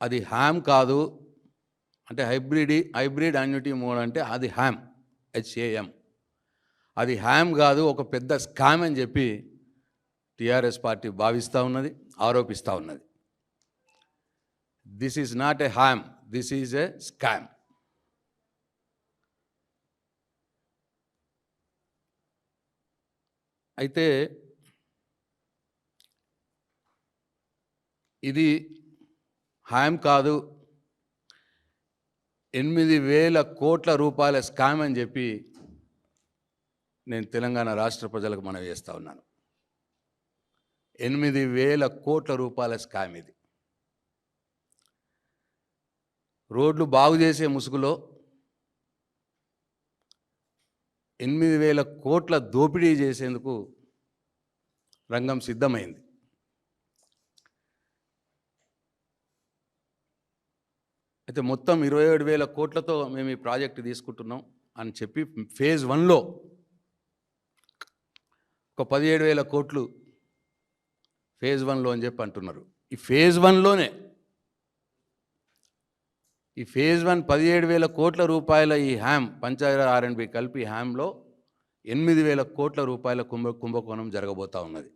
అది హ్యామ్ కాదు, అంటే హైబ్రిడ్ అన్యూటీ మోడ్ అంటే అది హ్యామ్, HAM. అది హ్యామ్ కాదు, ఒక పెద్ద స్కామ్ అని చెప్పి టీఆర్ఎస్ పార్టీ భావిస్తూ ఉన్నది, ఆరోపిస్తూ ఉన్నది. This is not a ham, this is a scam. అయితే ఇది హ్యామ్ కాదు, 8,000 కోట్ల రూపాయల స్కామ్ అని చెప్పి నేను తెలంగాణ రాష్ట్ర ప్రజలకు మనవి చేస్తూ ఉన్నాను. 8,000 కోట్ల రూపాయల స్కామ్ ఇది. రోడ్లు బాగు చేసే ముసుగులో 8,000 కోట్ల దోపిడీ చేసేందుకు రంగం సిద్ధమైంది. అయితే మొత్తం 27,000 కోట్లతో మేము ఈ ప్రాజెక్టు తీసుకుంటున్నాం అని చెప్పి ఫేజ్ 1లో ఒక 17,000 కోట్లు ఫేజ్ 1లో అని చెప్పి అంటున్నారు. ఈ ఫేజ్ 1లోనే ఈ ఫేజ్ 1 17,000 కోట్ల రూపాయల ఈ హ్యామ్, పంచాయతీ R&B కలిపి హ్యామ్లో 8,000 కోట్ల రూపాయల కుంభకోణం జరగబోతూ ఉన్నది.